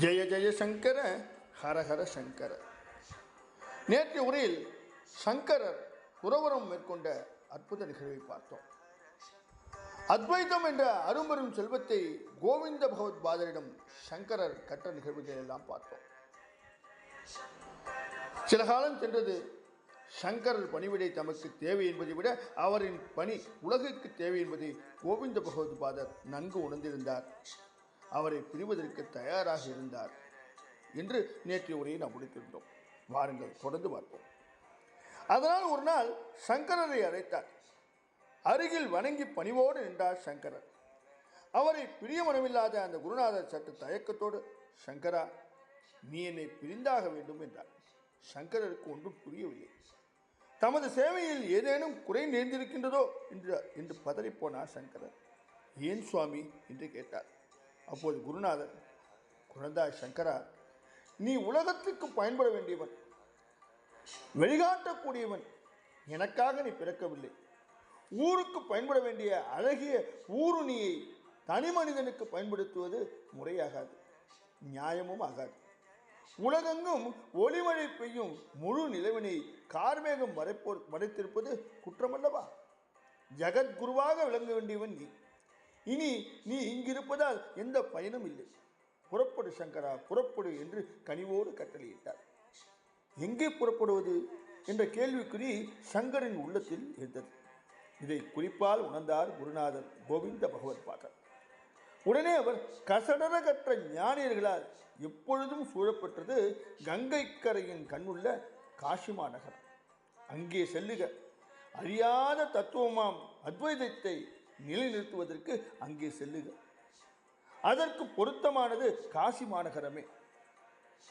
ஜெய ஜெய சங்கர ஹரஹர சங்கர. நேற்றைய உரையில் சங்கரர் துறவரம் மேற்கொண்ட அற்புத நிகழ்வை பார்த்தோம். அத்வைதம் என்ற அரும்பெரும் செல்வத்தை கோவிந்த பகவத் பாதரிடம் சங்கரர் கற்ற நிகழ்வுகள் எல்லாம் பார்த்தோம். சில காலம் சென்றது. சங்கரர் பணிவிடை தமக்கு தேவை என்பதை விட அவரின் பணி உலகிற்கு தேவை என்பதை கோவிந்த பகவத் பாதர் நன்கு உணர்ந்திருந்தார். அவரை பிரிவதற்கு தயாராக இருந்தார் என்று நேற்றைய உரையை நாம் முடித்திருந்தோம். வாருங்கள் தொடர்ந்து பார்ப்போம். அதனால் ஒரு நாள் சங்கரரை அழைத்தார். அருகில் வணங்கி பணிவோடு நின்றார் சங்கரர். அவரை பிரிய மனமில்லாத அந்த குருநாதர் சற்று தயக்கத்தோடு, சங்கரா, நீ என்னை பிரிந்தாக வேண்டும் என்றார். சங்கரருக்கு ஒன்றும் புரியவில்லை. தமது சேவையில் ஏதேனும் குறை நேர்ந்திருக்கின்றதோ என்று பதறிப்போனார் சங்கரர். ஏன் சுவாமி என்று கேட்டார். அப்போது குருநாதர், குழந்தாய் சங்கரா, நீ உலகத்துக்கு பயன்பட வேண்டியவன், வழிகாட்டக்கூடியவன். எனக்காக நீ பிறக்கவில்லை. ஊருக்கு பயன்பட வேண்டிய அழகிய ஊருணியை தனி மனிதனுக்கு பயன்படுத்துவது முறையாகாது, நியாயமும் ஆகாது. உலகெங்கும் ஒளிமழை பெய்யும் முழு நிலவினை கார்மேகம் மறைத்திருப்பது குற்றமல்லவா? ஜகத்குருவாக விளங்க வேண்டியவன் நீ. இனி நீ இங்கிருப்பதால் எந்த பயனும் இல்லை. புறப்படு சங்கரா, புறப்படு என்று கனிவோடு கட்டளையிட்டார். எங்கே புறப்படுவது என்ற கேள்விக்குறி சங்கரின் உள்ளத்தில் இருந்தது. இதை குறிப்பால் உணர்ந்தார் குருநாதர் கோவிந்த பகவத் பாதர். உடனே அவர் கசடர கற்ற ஞானியர்களால் எப்பொழுதும் சூழப்பட்டது கங்கை கரையின் கண்ணுள்ள காஷிமா நகரம். அங்கே செல்லுக. அறியாத தத்துவமாம் அத்வைதத்தை நிலைநிறுத்துவதற்கு அங்கே செல்லுக. அதற்கு பொருத்தமானது காசி மாநகரமே.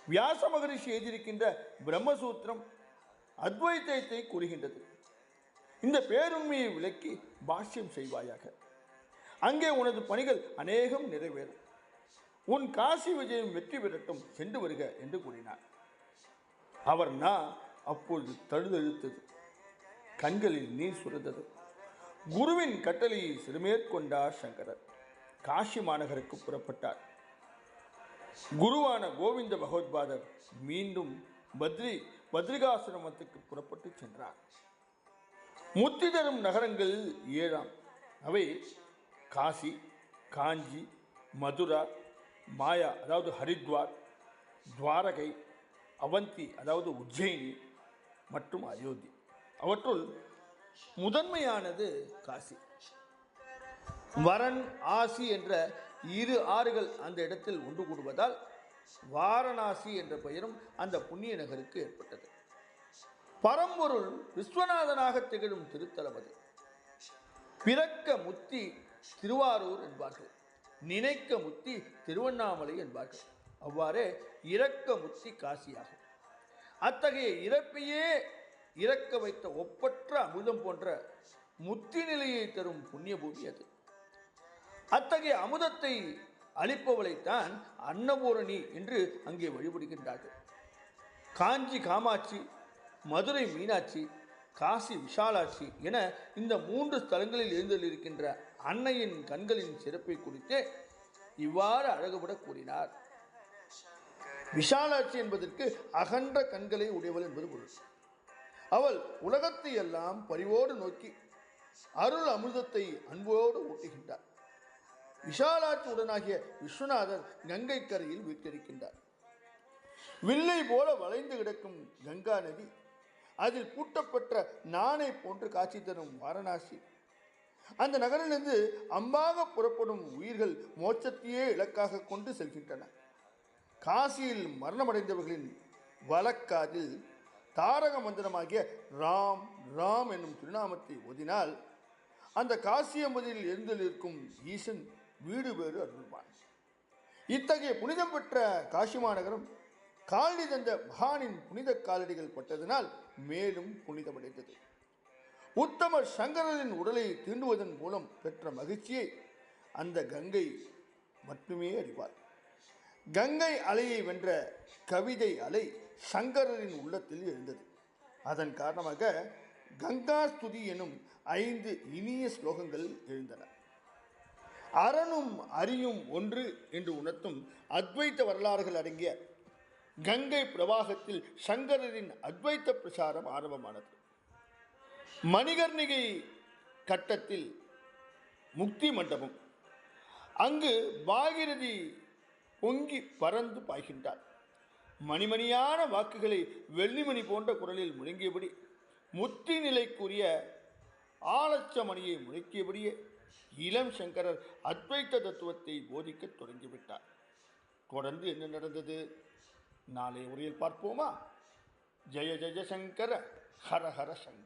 வியாச மகரிஷி எழுதியிருக்கின்ற பிரம்மசூத்திரம் அத்வைதத்தை கூறுகின்றது. இந்த பேருண்மையை விளக்கி பாஷ்யம் செய்வாயாக. அங்கே உனது பணிகள் அநேகம் நிறைவேறும். உன் காசி விஜயம் வெற்றி பெறட்டும், சென்று வருக என்று கூறினார். அவர் அப்பொழுது தழுதழுத்தது, கண்களில் நீர் சுரந்தது. குருவின் கட்டளையை சிறுமேற்கொண்டார் சங்கரர். காஷி மாநகருக்கு புறப்பட்டார். குருவான கோவிந்த பகவத்பாதர் மீண்டும் பத்ரிகாசிரமத்துக்கு புறப்பட்டு சென்றார். முத்தி தரும் நகரங்கள் 7. அவை காசி, காஞ்சி, மதுரா, மாயா அதாவது ஹரித்வார், துவாரகை, அவந்தி அதாவது உஜ்ஜயினி மற்றும் அயோத்தி. அவற்றுள் முதன்மையானது காசி. வரன் ஆசி என்ற 2 ஆறுகள் அந்த இடத்தில் ஒன்று கூடுவதால் வாரணாசி என்ற பெயரும் அந்த புண்ணிய நகருக்கு ஏற்பட்டது. பரம்பொருள் விஸ்வநாதனாக திகழும் திருத்தலமது. பிறக்க முத்தி திருவாரூர் என்பார்கள், நினைக்க முத்தி திருவண்ணாமலை என்பார்கள். அவ்வாறே இறக்க முத்தி காசியாகும். அத்தகைய இறப்பையே இறக்க வைத்த ஒப்பற்ற அமுதம் போன்ற முத்தி நிலையை தரும் புண்ணிய பூமி அது. அத்தகைய அமுதத்தை அளிப்பவளைத்தான் அன்னபூரணி என்று அங்கே வழிபடுகின்றார்கள். காஞ்சி காமாட்சி, மதுரை மீனாட்சி, காசி விஷாலாட்சி என இந்த 3 ஸ்தலங்களில் எழுந்தருளிருக்கின்ற அன்னையின் கண்களின் சிறப்பை குறித்து இவ்வாறு அழகுபட கூறினார். விஷாலாட்சி என்பதற்கு அகன்ற கண்களை உடையவள் என்பது பொருள். அவள் உலகத்தை எல்லாம் பரிவோடு நோக்கி அருள் அமிர்தத்தை அன்போடு ஊட்டுகின்றார். விஷாலாட்சி உடனாகிய விஸ்வநாதர் கங்கை கரையில் வீற்றிருக்கின்றார். வில்லை போல வளைந்து கிடக்கும் கங்கா நதி, அதில் பூட்டப்பட்ட நாணை போன்று காட்சி தரும் வாரணாசி, அந்த நகரிலிருந்து அம்பாக புறப்படும் உயிர்கள் மோட்சத்தையே இலக்காக கொண்டு செல்கின்றன. காசியில் மரணமடைந்தவர்களின் வழக்காதில் தாரக மந்திரமாகிய ராம் ராம் என்னும் திருநாமத்தை ஓதினால் அந்த காசி என்பதில் எழுந்திருக்கும் ஈசன் வீடு பேறு அருள்வான். இத்தகைய புனிதம் பெற்ற காசி மாநகரம் காலடி தந்த மகானின் புனித காலடிகள் பட்டதனால் மேலும் புனிதமடைந்தது. உத்தமர் சங்கரரின் உடலை தீண்டுவதன் மூலம் பெற்ற மகிழ்ச்சியை அந்த கங்கை மட்டுமே அறிவார். கங்கை அலையை வென்ற கவிதை அலை சங்கரரின் உள்ளத்தில் எழுந்தது. அதன் காரணமாக கங்கா ஸ்துதி எனும் 5 இனிய ஸ்லோகங்கள் எழுந்தன. அரணும் அறியும் ஒன்று என்று உணர்த்தும் அத்வைத்த வரலாறுகள் அடங்கிய கங்கை பிரவாகத்தில் சங்கரரின் அத்வைத்த பிரசாரம் ஆரம்பமானது. மணிகர்ணிகை கட்டத்தில் முக்தி மண்டபம். அங்கு பாகிரதி பொங்கி பறந்து பாய்கின்றார். மணிமணியான வாக்குகளை வெள்ளிமணி போன்ற குரலில் முழங்கியபடி முத்தி நிலைக்குரிய ஆலட்சமணியை முழக்கியபடியே இளம் சங்கரர் அத்வைத்த தத்துவத்தை போதிக்க தொடங்கிவிட்டார். தொடர்ந்து என்ன நடந்தது நாளைய உரையில் பார்ப்போமா? ஜெய ஜெய சங்கர ஹர ஹர சங்கர.